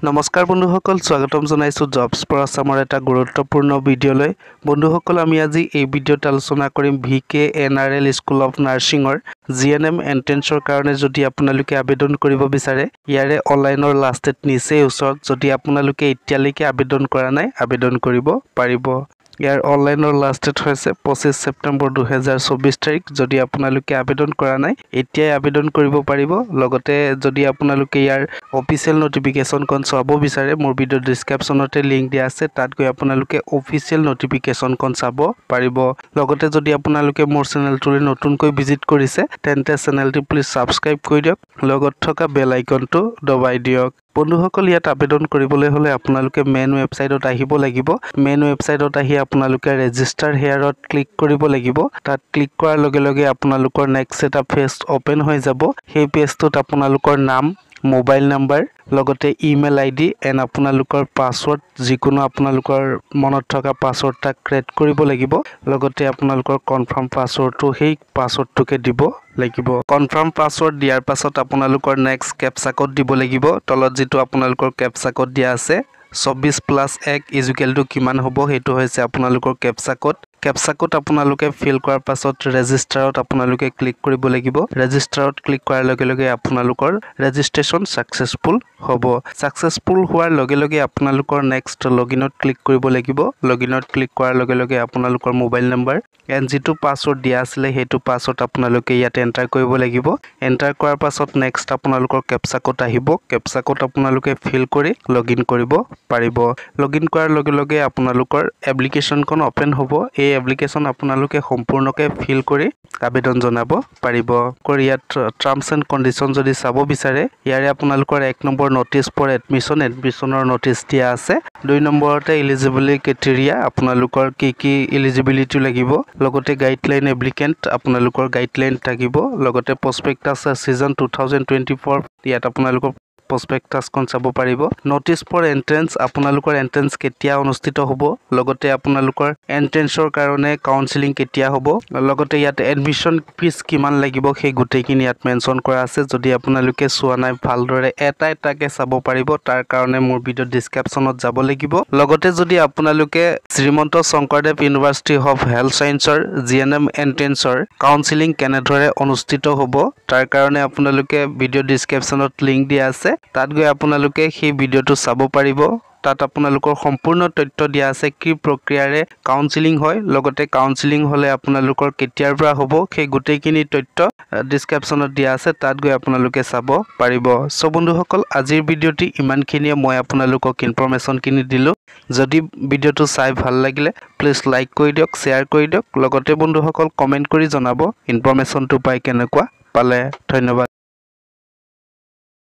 নমস্কাৰ বন্ধুসকল, স্বাগতম জনাইছো জবছ ফৰ আসামৰ এটা গুৰুত্বপূৰ্ণ ভিডিঅ'লৈ। বন্ধুসকল, আমি আজি এই ভিডিঅ'ত আলোচনা কৰিম VKNRL স্কুল অফ নাৰ্ছিঙৰ GNM এন্ট্ৰেন্সৰ কাৰণে যদি আপোনালোকে আবেদন কৰিব বিচাৰে, ইয়াৰে অনলাইনৰ লাষ্ট ডেট নিচেই ওচৰত। যদি আপোনালোকে এতিয়ালৈকে আবেদন কৰা নাই, আবেদন কৰিব পাৰিব। ইয়াৰ অনলাইনৰ লাষ্ট ডেট হৈছে 25 ছেপ্টেম্বৰ 2024 তাৰিখ। যদি আপোনালোকে আবেদন কৰা নাই, এতিয়াই আবেদন কৰিব পাৰিব। লগতে যদি আপোনালোকে ইয়াৰ অফিচিয়েল নটিফিকেশ্যনখন চাব বিচাৰে, মোৰ ভিডিঅ' ডিছক্ৰিপশ্যনতে লিংক দিয়া আছে, তাত গৈ আপোনালোকে অফিচিয়েল নটিফিকেশ্যনখন চাব পাৰিব। লগতে যদি আপোনালোকে মোৰ চেনেলটোলৈ নতুনকৈ ভিজিট কৰিছে, তেন্তে চেনেলটো প্লিজ ছাবস্ক্ৰাইব কৰি দিয়ক, লগত থকা বেল আইকনটো দবাই দিয়ক। বন্ধুসকল, ইয়াত আবেদন কৰিবলৈ হ'লে আপোনালোকে মেইন ৱেবছাইটত আহিব লাগিব। মেইন ৱেবছাইটত আহি আপোনালোকে ৰেজিষ্টাৰ হেয়াৰত ক্লিক কৰিব লাগিব। তাত ক্লিক কৰাৰ লগে লগে আপোনালোকৰ নেক্সট এটা পেজ অপেন হৈ যাব। সেই পেজটোত আপোনালোকৰ নাম, মোবাইল নাম্বাৰ, লগতে ইমেইল ID এণ্ড আপোনালোকৰ পাছৱৰ্ড, যিকোনো আপোনালোকৰ মনত থকা পাছৱৰ্ড তাক ক্ৰিয়েট কৰিব লাগিব। লগতে আপোনালোকৰ কনফাৰ্ম পাছৱৰ্ডটো সেই পাছৱৰ্ডটোকে দিব লাগিব। কনফাৰ্ম পাছৱৰ্ড দিয়াৰ পাছত আপোনালোকৰ নেক্সট কেপচা কোড দিব লাগিব। তলত যিটো আপোনালোকৰ কেপচা কোড দিয়া আছে 24+1 কিমান হ'ব, সেইটো হৈছে আপোনালোকৰ কেপচা কোড। কেপচা কোড আপোনালোকে ফিল কৰাৰ পাছত ৰেজিষ্টাৰত আপোনালোকে ক্লিক কৰিব লাগিব। ৰেজিষ্টাৰত ক্লিক কৰাৰ লগে লগে আপোনালোকৰ ৰেজিষ্ট্ৰেশ্যন ছাকচেছফুল হ'ব। ছাকচেছফুল হোৱাৰ লগে লগে আপোনালোকৰ নেক্সট লগইনত ক্লিক কৰিব লাগিব। লগইনত ক্লিক কৰাৰ লগে লগে আপোনালোকৰ মোবাইল নাম্বাৰ এণ্ড যিটো পাছৱৰ্ড দিয়া আছিলে, সেইটো পাছৱৰ্ড আপোনালোকে ইয়াত এণ্টাৰ কৰিব লাগিব। এণ্টাৰ কৰাৰ পাছত নেক্সট আপোনালোকৰ কেপচা কোড আহিব। কেপচা কোড আপোনালোকে ফিল কৰি লগইন কৰিব পাৰিব। লগইন কৰাৰ লগে লগে আপোনালোকৰ এপ্লিকেশ্যনখন অপেন হ'ব। এই এপ্লিকেশ্যন আপোনালোকে সম্পূৰ্ণকৈ ফিল কৰি আবেদন জনাব পাৰিব। ইয়াত টাৰ্মছ এণ্ড কণ্ডিশ্যন যদি চাব বিচাৰে, ইয়াৰে আপোনালোকৰ 1 নম্বৰ নটিছ ফৰ এডমিশ্যনৰ নটিছ দিয়া আছে। 2 নম্বৰতে এলিজিবিলিটি ক্ৰাইটেৰিয়া, আপোনালোকৰ কি এলিজিবিলিটি লাগিব। লগতে গাইডলাইন এপ্লিকেণ্ট, আপোনালোকৰ গাইডলাইন থাকিব। লগতে প্ৰস্পেক্টাছ ছিজন 2024, ইয়াত আপোনালোকৰ প্ৰস্পেক্টাছখন চাব পাৰিব। নটিছ ফৰ এন্ট্ৰেন্স, আপোনালোকৰ এন্ট্ৰেন্স কেতিয়া অনুষ্ঠিত হ'ব, লগতে আপোনালোকৰ এন্ট্ৰেন্সৰ কাৰণে কাউন্সেলিং কেতিয়া হ'ব, লগতে ইয়াত এডমিশ্যন ফিজ কিমান লাগিব, সেই গোটেইখিনি ইয়াত মেনশ্যন কৰা আছে। যদি আপোনালোকে চোৱা নাই, ভালদৰে এটাকে চাব পাৰিব। তাৰ কাৰণে মোৰ ভিডিঅ' ডিছক্ৰিপশ্যনত যাব লাগিব। লগতে যদি আপোনালোকে Srimanta Sankardev university of health ছায়েন্সৰ GNM এন্ট্ৰেন্সৰ কাউন্সেলিং কেনেদৰে অনুষ্ঠিত হ'ব, তাৰ কাৰণে আপোনালোকে ভিডিঅ' ডিছক্ৰিপশ্যনত লিংক দিয়া আছে, তাত গৈ আপোনালোকে সেই ভিডিঅ'টো চাব পাৰিব। তাত আপোনালোকৰ সম্পূৰ্ণ তথ্য দিয়া আছে, কি প্ৰক্ৰিয়াৰে কাউন্সেলিং হয়, লগতে কাউন্সেলিং হ'লে আপোনালোকৰ কেতিয়াৰ পৰা হ'ব, সেই গোটেইখিনি তথ্য ডিছক্ৰিপশ্যনত দিয়া আছে, তাত গৈ আপোনালোকে চাব পাৰিব। চ' বন্ধুসকল, আজিৰ ভিডিঅ'টি ইমানখিনিয়ে। মই আপোনালোকক ইনফৰমেশ্যনখিনি দিলোঁ। যদি ভিডিঅ'টো চাই ভাল লাগিলে, প্লিজ লাইক কৰি দিয়ক, শ্বেয়াৰ কৰি দিয়ক। লগতে বন্ধুসকল কমেণ্ট কৰি জনাব ইনফৰমেশ্যনটো পাই কেনেকুৱা পালে। ধন্যবাদ।